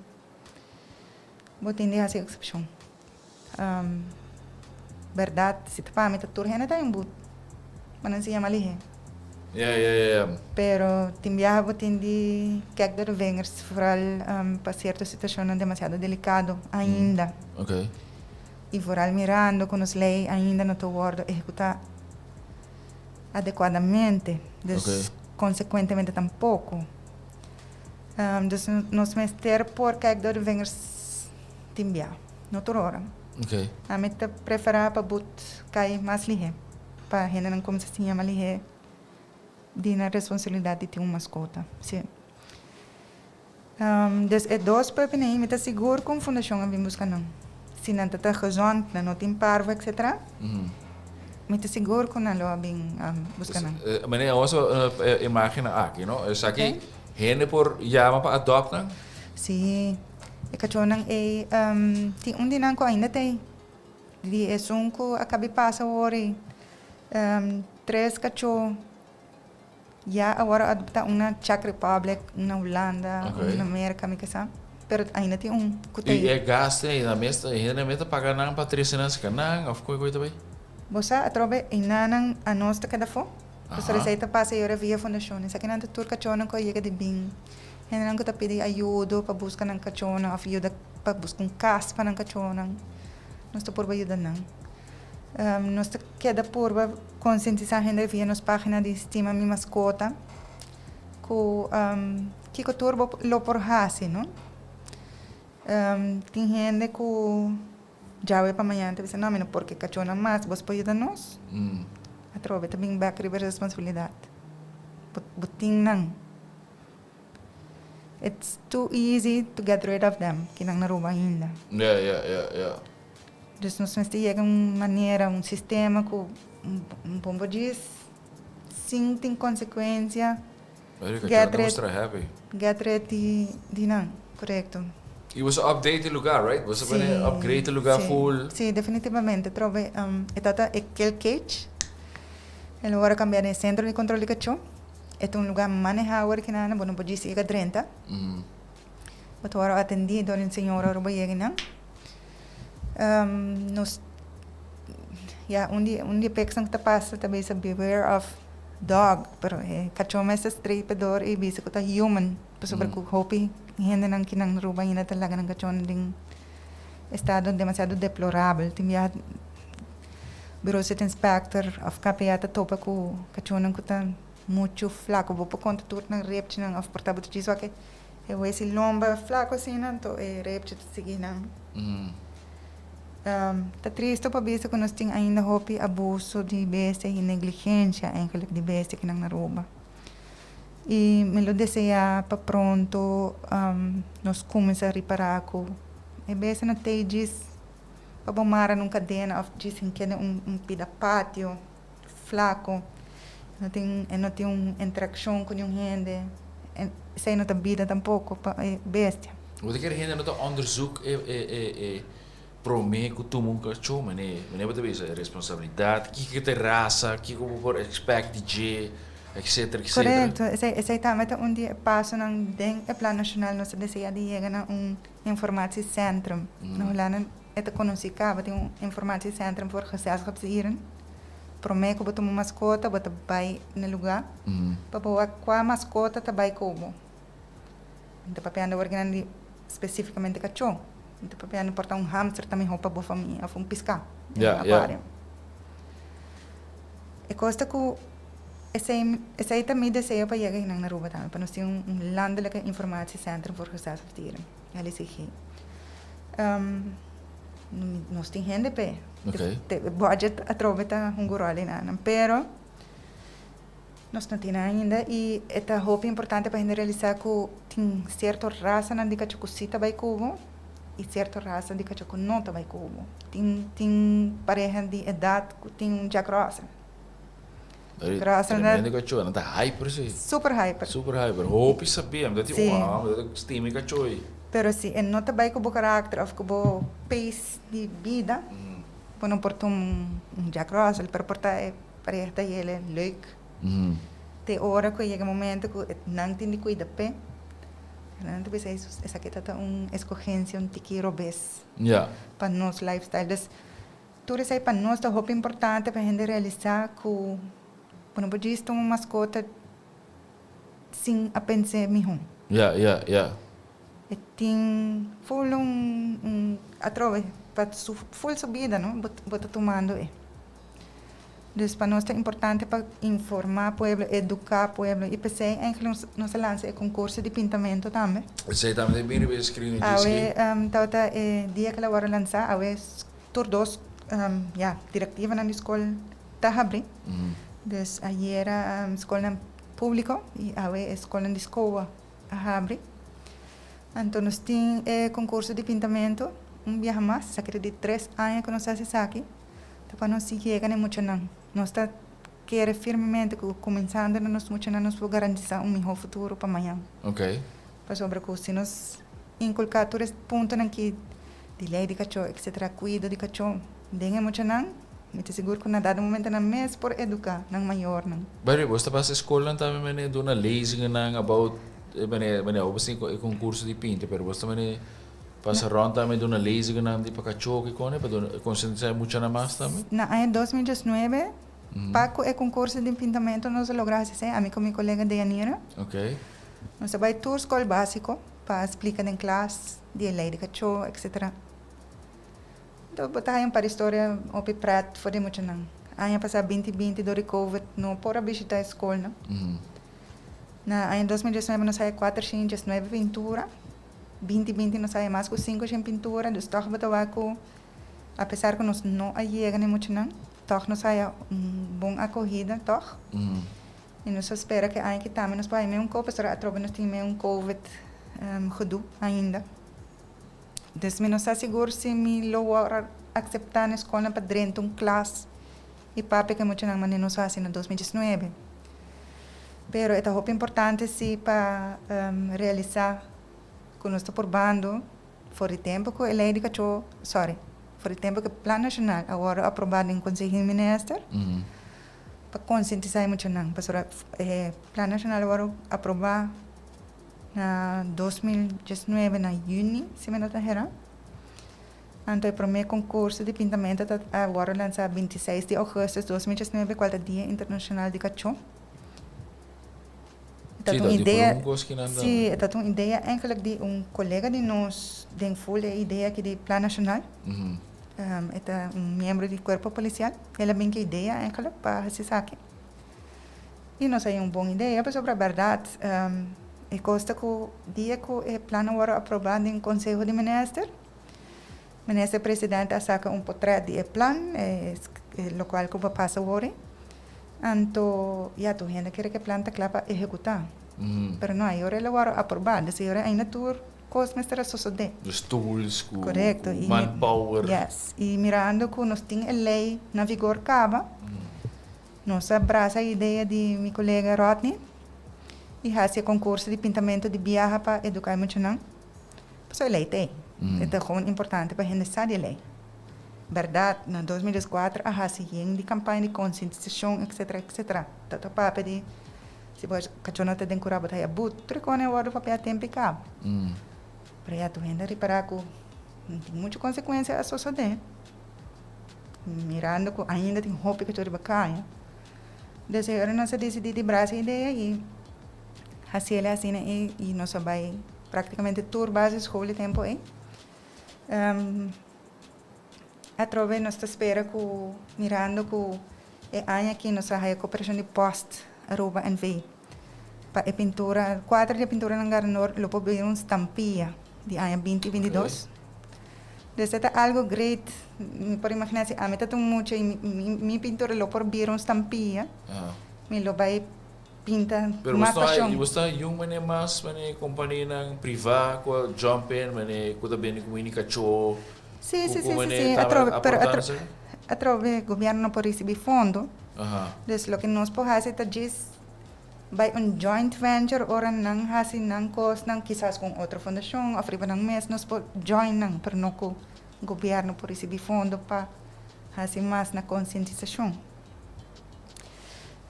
botin de fazer exceção. Verdade, se tu para me tá turhena tá boot, mas não se chama ali. Pero tem viaja botin de que de vengers, vooral para certa situação não demasiado delicado ainda. Ok. E vooral mirando com os leis ainda não estou executar adequadamente. Consequentemente tampouco. Dus nós vamos ter por que de vengers timbia, noutra hora. Ok. A mim te preferar para boot cair mais lihe, para gente não como se chama lihe, de na responsabilidade de ter uma mascota. Sim. Dus é 2 pepinei, me te seguro com fundação a vir buscar não. Se não está gezond, não tem parvo, etc. Me te seguro com a lo bem buscar não. Mas é uma imagem aqui, não? Isso aqui, gente por chama para adoptar? Sim. E cachorro é tem dinan ko ainda tem. De é que acabei passa hora 3 cachorros. Já agora adoptar uma Czech Republic, na Holanda, na América, me casar. Pero ainda tem E é gasto aí na mesa, ainda meta pagar não para 3 anos canang, of coisa também. Você atrobe inanang a nossa cada fo. Você receita passa eu via fundação. Isso aqui não é tudo cachorro que chega de bem. Ainda não está pedindo ajuda para buscar um cachorro, ajuda para buscar casa para um cachorro. Não está por ajuda não. Nós queda por conscientizar a gente via nas páginas de estima minha mascota. Que turbo lo por hasi, não? Tem gente que já é para amanhã, então não, mas porque cachona mais, você pode dar nós. A trova também back river responsabilidade. But não. It's too easy to get rid of them, que não naruba ainda. Yeah. Dus nós temos que chegar a uma maneira, um sistema que pombo diz, sim tem consequência. Get rid de não, correto. E você update o lugar, right? Você pode upgrade o lugar full. Sim, definitivamente. Trove, é aquele cage. Ele agora cambiar de centro de controle de cachorro. É um lugar manejado que não, não pode ser 30. Mas agora atendido em senhora Aruba Yeginan. Nos dia pequeno que passa também é beware of dog, pero cachorro é estrepador e bisa que human, sobre que hopi gente não que não rouba ainda talaga ng cachorro em estado demasiado deplorável. Tinha bureau set inspector of KPA topa ku cachorro não que muito flaco, vou por conta tudo não repte não of portable diz que eu esse lomba flaco assim não to repte seguir não. Tá triste para ver que nós temos ainda hopi abuso de besta e negligência de besta que não naruba. E me lo deseja para pronto nós começar a reparar que a besta não tem diz para bomar num cadena of dizem que é pida pátio flaco não tem uma interação com gente sem não tem vida tampouco para besta. Wat ik er não onderzoek promê que tu nunca chou, mané você vê a responsabilidade, que te raça, que como por expect de etc. Correto, esse também é dia passo não tem o plano nacional nós deseja de chegar a informatie centrum. Nós lá não é conhecido que tem informatie centrum voor gezelschapsdieren. Promê que botar uma mascota, botar vai no lugar, para boa qual mascota tá vai como. Então para anda organizando especificamente cachorro. Então, para portar hamster também roupa boa família, ou piscar. Yeah. E costa que esse aí também deseja para chegar na Aruba também, para nós ter landelijke informatiecentrum voor gezelschapsdieren, LCG. Nós tem gente pe. O budget aproveita gurali na, pero nós não temos ainda e é roupa importante para realizar que tem certa raça na dica chucusita vai cubo. E certa raça de cachorro não também como tem pareja de idade que tem Jack Russell. Tremendo cachorro, não tá hyper sim. Super hyper. Hope sabemos, dat é steamy cachorro. Pero se não também com o caráter ou com o pace de vida, não porta Jack Russell, para portar pareja dele leuk. Tem hora que chega momento que não tem de cuidar pé. Então, essa aqui está escolhência, tiquiro bes. Para nosso lifestyle. Dus, tudo isso aí para nós é muito importante para a gente realizar que, quando você tem uma mascota, sem a pensar melhor. E tem full atrove, para full subida, não? Bota tomando. Dus para nós é importante para informar o povo, educar o povo. E pensei, eigenlijk, nós lançamos o concurso de pintamento também. Você também tem bem escrito nisso? Dia que ela vai lançar, tur dos diretiva na escola está abrindo. Dus aí era escola pública e a escola de escola abre. Então nós temos concurso de pintamento, dia mais, sabe de 3 anos que nós fazemos aqui. Então nós chegamos muito não. Nós queremos firmemente que começando nós muito não nos garantir melhor futuro para amanhã. Para sobre que se nós inculcar todos os pontos que de lei de cachorro, etc., cuido de cachorro, dengue muito não, me te seguro que na dado momento não mês por educar, não maior não. Bem, você passa a escola também, mas do na leasing não about, você tem concurso de pinta, mas você também passa ronda também do na leasing não de para cachorro que cone, para conscientizar muito na mais também. Na ano 2019 Paco é concurso de pintamento nós logramos a mim com minha colega Deyanira. Nós vai tour escola básico para explicar em classe de lei de cachorro, etc. Então, botar aí para a história, o prato, foi muito não. Ano passado 2020 do Covid, não pode visitar a escola, não. Na ano 2019 nós saímos 419 pintura, 2020 nos sai mais com 5 em pintura, dus toch betawa ko, apesar que nós não chega nem muito não, toch nos sai bom acolhida, toch? E nós espera que aí que também nos vai um pouco, pessoal, a tropa nós tem um COVID gedoe ainda. Dus me não está seguro se me lower aceitar na escola para dentro classe e papi que muito não mas não faz em 2019. Pero é muito importante se para realizar que nós estamos probando for o tempo que a lei de cachorro, for o tempo que o plano nacional agora aprovado em Conselho Ministro, para conscientizar muito não, para o plano nacional agora aprovar na 2019 na junho, se me não erro. Então, o primeiro concurso de pintamento agora lança 26 de agosto de 2019, qual é o Dia Internacional de Cachorro. Sim, uma ideia, sim, é uma ideia eigenlijk de colega de nós, tem full a ideia que de Plano Nacional. É membro do Corpo Policial. Ele tem que ideia eigenlijk para se saque. E nós temos uma boa ideia, mas sobre a verdade, e costa que o dia que o plano agora aprovado em Conselho de Ministros, o ministro-presidente saca portrait de plano, o qual que passa agora. Então, tu gente quer que o plano está para executar. Mas não, agora ele agora aprovado, se agora ainda tu coisa mais terá suceder. Os tools, correto, o manpower. Yes, e mirando que nós temos a lei na vigor caba, nós abraça a ideia de meu colega Rodney, e faz concurso de pintamento de viagem para educar muito não. Mas a lei tem. É gewoon importante para a gente saber a lei. Verdade, em 2004, a gente de campanha de conscientização, etc, etc. Tanto para pedir, se você cachorro tem que botar a boot, tricone o papel tempo e cabo. Para tu ainda reparar que não tem muita consequência a sociedade. Mirando que ainda tem roupa que tu bacana. Dessa hora nós decidimos de braço a ideia e fazer assim e nós vai praticamente tour base escola tempo aí. Através nós espera que mirando que é ano aqui nós a cooperação de post arroba NV para a pintura quadro de pintura na Garnor lo poder estampia de ano 2022. Então é algo great por imaginar se a meta tão muito mi pintura lo por ver estampia me lo vai pinta pero mais paixão. Basta yung mas companhia ng priva ko jumpen ko também comunicação. Sim. Através do governo por receber fundo. Então, o que nós podemos fazer é vai joint venture ou não fazer não cost não quizás com outra fundação, ou friba não mês nós podemos join não, para não o governo por receber fundo para fazer mais na conscientização.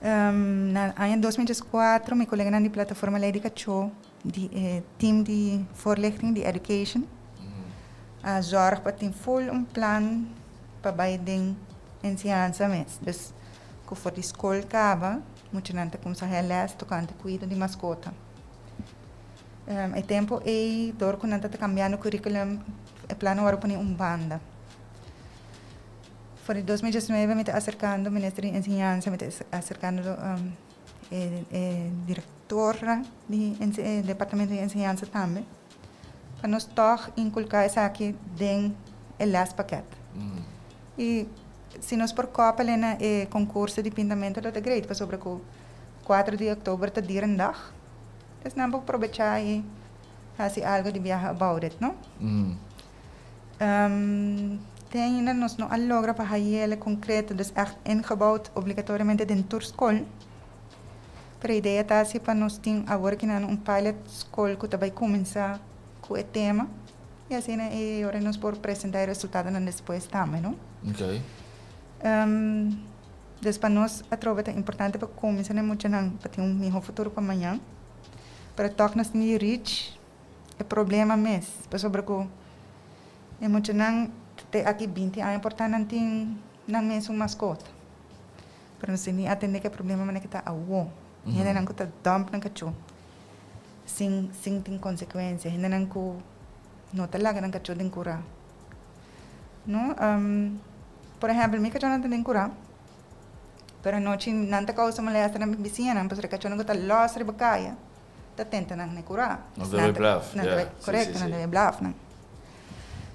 Em 2004, meu colega na plataforma Lei de Cachorro, team de voorlichting de education, a zorg para ter full plan para baiding ensinança mesmo. Dus, que for de escola acaba, muito nanta começar a les, tocante cuida de mascota. E tempo dor que nanta cambiando o currículo, o plano agora para banda. Por 2019 me está acercando o Ministério de Ensinança, me está acercando diretora do Departamento de Ensinança também. Para nós toch inculcar isso aqui dentro do last paquete. E se nós por copa na concurso de pintamento da great, para sobre o 4 de outubro está dia em dag. Então não vou aproveitar e fazer algo de viagem about it, não? Tem ainda nós não logra para fazer concreto, dus echt ingebouwd obrigatoriamente dentro da escola. Para a ideia está assim para nós ter agora que não pilot escola que vai começar com o tema e assim agora nós por apresentar o resultado depois também, não? Ok. Dus para nós a trova é importante para começar muito não para ter melhor futuro para amanhã. Para tocar nós nem reach é problema mesmo, para sobre que é muito não aqui 20 anos importante não mesmo mascota. Para nós nem atender que problema mas que está awo. Ainda não que está dump não cachorro. Sem tem consequência, ainda não que não está lá não cachorro tem curar. No, por exemplo, mi cachorro não tem curar. Pero noite não está causa molesta na vizinha, não, porque cachorro não está lost de bacaia. dat tenta nang nekura. Nog dat we blijven. Ja, correct, dat we blijven.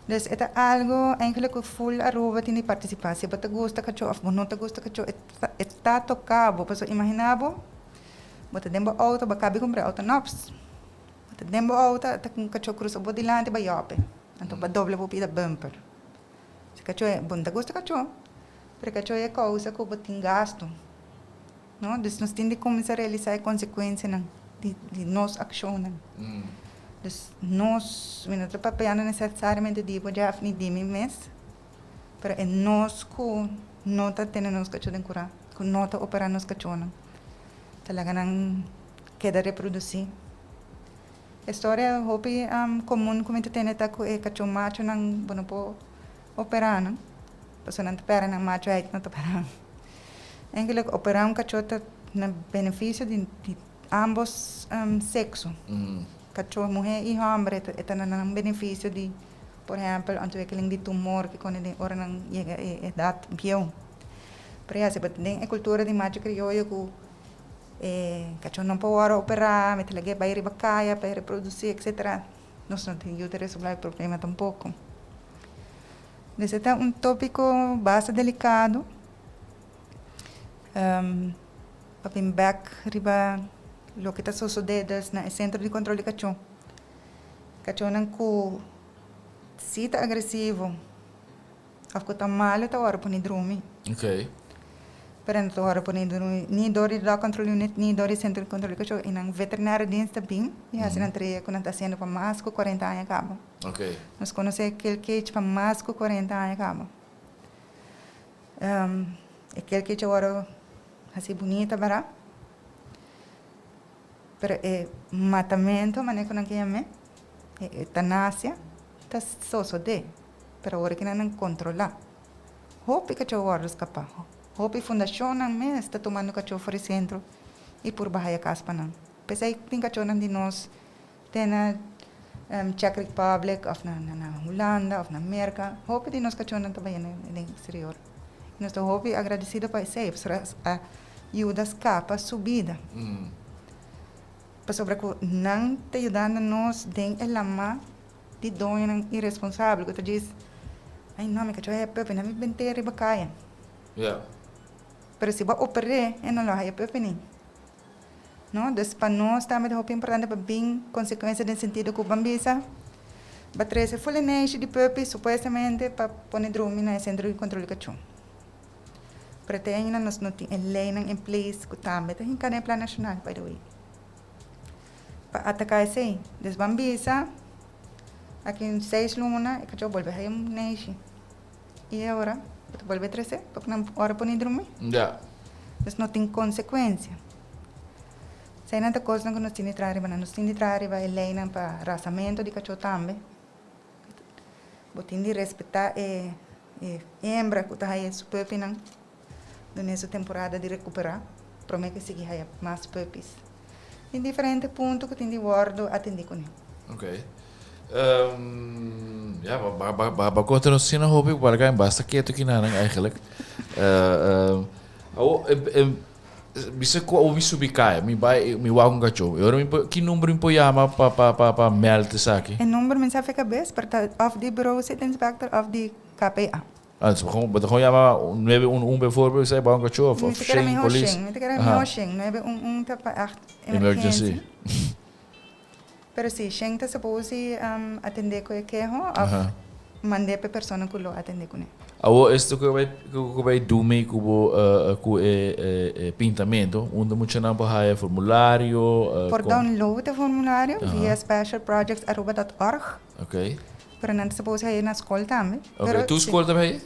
Dus het is algo eigenlijk full arroba in die participatie. Wat te gusta kacho of não te gusta kacho, está tocado. Pues imaginabo, wat te dembo auto, ba cabe comprar auto novos. Wat te dembo auto, ta kacho cruza bo dilante ba yope. Anto ba doble bo pida bumper. Se kacho é bom te gusta kacho, pero kacho é causa que botin gasto. No, dus nós temos de começar a realizar a consequência de nossa ação. Dus nós, não estou papelando necessariamente de já nem de mim mesmo, mas é nós que não está tendo nos cachorros de curar, que não está operando nos cachorros. Talaga nang queda reproduzir. A história hopi comum como tu tem tá com é cachorro macho nang bueno po operar não, pessoa não pera nang macho aí não tá pera. Eigenlijk operar cachorro tá na benefício de ambos sexo. Cachorro, mulher e homem, está um benefício de, por exemplo, a ontwikkeling de tumor, que quando ele ora não chega a idade pior. Por exemplo, tem a cultura de macho crioulo que cachorro não pode operar, mas ele vai ir bacaia para reproduzir, etc. Nós não temos que resolver o problema tampouco. Esse é tópico bastante delicado. Para vir back, riba lo que está sucedendo no centro de controle de cachorro. Cachorro não com se tá agressivo, ou que tá mal, tá hora para dormir. Ok. Pero não tá hora para dormir. Nem dori da controle unit, nem dori centro de controle de cachorro. E não veterinário dienst também. E assim não treia quando está sendo para mais que 40 anos acaba. Ok. Nós conhecemos aquele que para mais que 40 anos acaba. Aquele que agora assim bonita, bará. Pero matamento, manejo não quer me, eutanásia, tá só de, pero agora que não controlar. Hope que eu vou escapar. Hope fundação não me está tomando cachorro fora centro e por bahia caspa não. Pensei que tem cachorro de nós, tem na Czech Republic, ou na Holanda, ou na América. Hope de nós cachorro não também no exterior. Nós estamos hope agradecido para isso, para ajuda a escapa, subida. Sobre que não te ajudando nós tem a lama de dono irresponsável que tu diz ai não me cachorro é pepe não me bente riba caia pero se vai operar não lo é pepe nem não dus para nós também é muito importante para bem consequência no sentido que o bambisa vai trazer fulination de pepe supostamente para pôr dormir no centro de controle de cachorro para ter ainda nós não temos lei em place que também tem que no plano nacional by the way para atacar esse desbambisa aqui em 6 lunas que eu volto a ir nesse e agora eu volto a trazer porque não hora para dormir Ja. então não tem consequência se ainda tem coisa que nós temos de trazer nós temos de trazer a lei para raçamento de cachorro também nós temos de respeitar a hembra que está aí super pinang nessa temporada de recuperar promete que seguir aí mais puppies em diferentes pontos que tem de guardo atender com ele. Ok. Ja, maar kort en zin hoop ik, maar ik basta keer te naar eigenlijk. Bisa ko o bisu bikaya, mi wa kung gacho. Ora mi ki numero impo yama pa melde saki. En numero mensaje cabeça para of the bureau sit inspector of the KPA. Dus gewoon ja, we hebben bijvoorbeeld zei bang gacho of Shane police. Niet que era Shane, no hebben tapa echt Emergency. Pero si Shane está supose atender com quejo of mandar para persona que lo atender com ele. Awo is que vai dormir com pintamento, onde muito não para formulário. Por download o formulário via specialprojects@org. Ok. Pero não supose aí na escola também. Ok, tu escola também?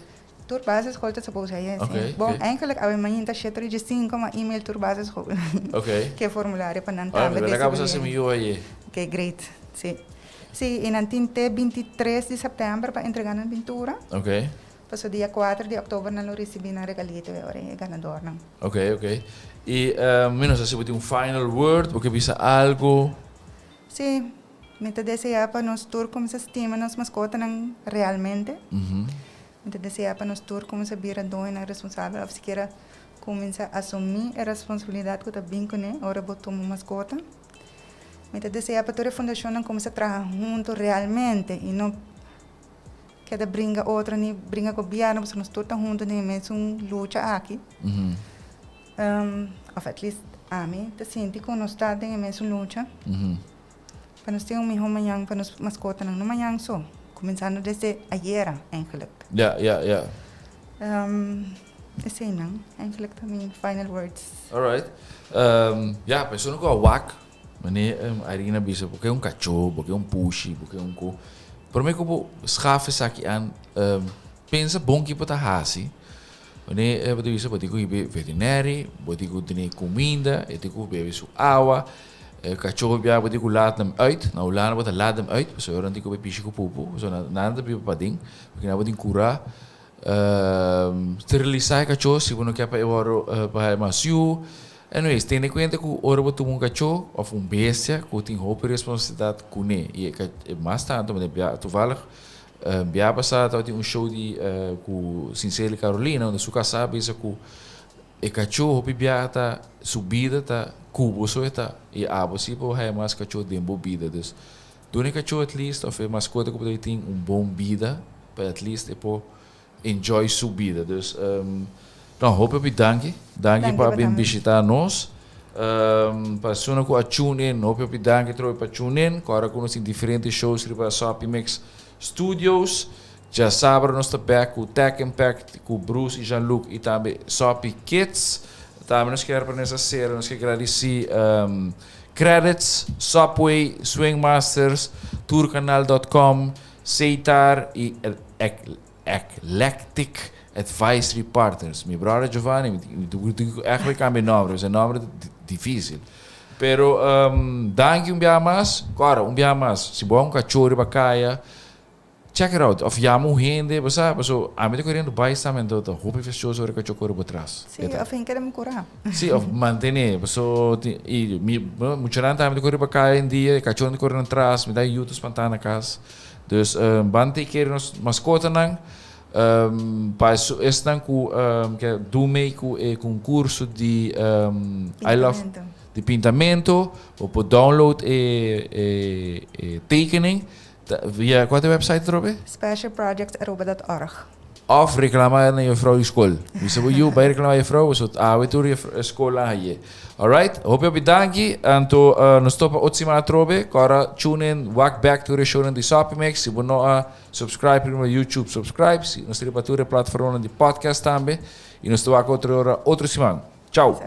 Turbase escola supose aí. Ok. Bom, eigenlijk a manhã tá cheio de 5 e-mail turbase escola. Ok. Que formulário para não também. também. Acabamos assim meio aí. Ok, great. Sim. Sim, e não tem 23 de setembro para entregar na pintura. Ok. Passou dia 4 de outubro não lo recebi na regalito agora é ganador não. Ok, ok. E menos se você tem final word, porque bisa algo. Sim. Me te deseja para nós tour como se estima nos mascota não realmente. Me te deseja para nós tour como se vira dono responsável, ou se queira começar a assumir a responsabilidade que está bem com ele, ora botou uma mascota. Me deseja para toda a fundação não começar a trabalhar junto realmente e não cada brinca outra nem brinca com o governo, porque nós todos juntos nem mesmo luta aqui. Of at least a mim, te sinto que nós estamos nem mesmo luta. Para nós ter melhor manhã, para nós mascotas não manhã só. Começando desde ayer eigenlijk. Ja. Esse não, eigenlijk também final words. Alright. Ja, persoon ko wak. Wanneer Irina bisa, porque cachorro, porque pushy, porque co. Por mim como schafe saki aan, pensa bom que pota hasi. Wanneer wat bisa, wat ik be veterinário, wat ik dine comida, et ik be su água. Cachorro bia wat ik laat hem uit. Nou laat wat laat hem uit. Zo dan ik be pisci ko popo. Zo na de be pading. Porque na wat in cura. Sterilizar cachorro, se você não quer para macio. Anyways, tem em conta que ora botar cachorro ou bestia que tem roupa e responsabilidade com ele. E mais tanto, mas toevallig, bia passado tem show de com Sincere Carolina, onde sua sabe isso que o cachorro roupa bia tá subida tá cubo só tá e você pode mais cachorro de bebida, dus doe cachorro at least of mascota que pode ter bom vida, para at least enjoy sua vida. Dus então, hoop op je dank para vir visitar nós. Para pessoas que tune in, hoop op je dank para tune in. Agora com nós em diferentes shows para Sopi Mix Studios. Já sabe nós está back com Tech Impact, com Bruce e Jean-Luc e também Sopi Kids. Também nós queremos para nessa série, nós queremos agradecer Credits, Subway, Swingmasters, Tourcanal.com, Seitar e Eclectic Advisory Partners. Meu brother Giovanni, eigenlijk aan mijn naam, zijn naam difícil. Pero dank je bia mais, cara, bia mais. Se bom cachorro bacaya, check it out. Of ja mu hende, sabe? So, a mim correndo baixamente do roupa fechou sobre cachorro por trás. Sim, of quem quer me curar. Sim, of manter, so e muito ranta a mim correr bacaya em dia, cachorro correndo atrás, me dá YouTube espantana casa. Dus bante keer nos mascota nang. Estão com que do meio com concurso de I Love de pintamento ou por download e tekening via qual é a website trobe? Specialprojects@org. Of reclamar na je vrouw school. Dus we je bij reclamar je vrouw zo we toe je school aan je. Alright, hoop je bedankt en to nos stoppen otsima trobe. Kara tune in, walk back to the show in the Sopi Mix. Si vous no subscribe no YouTube, subscribe. Si nos ripature platform di podcast tambe. E nos toca outra semana. Ciao.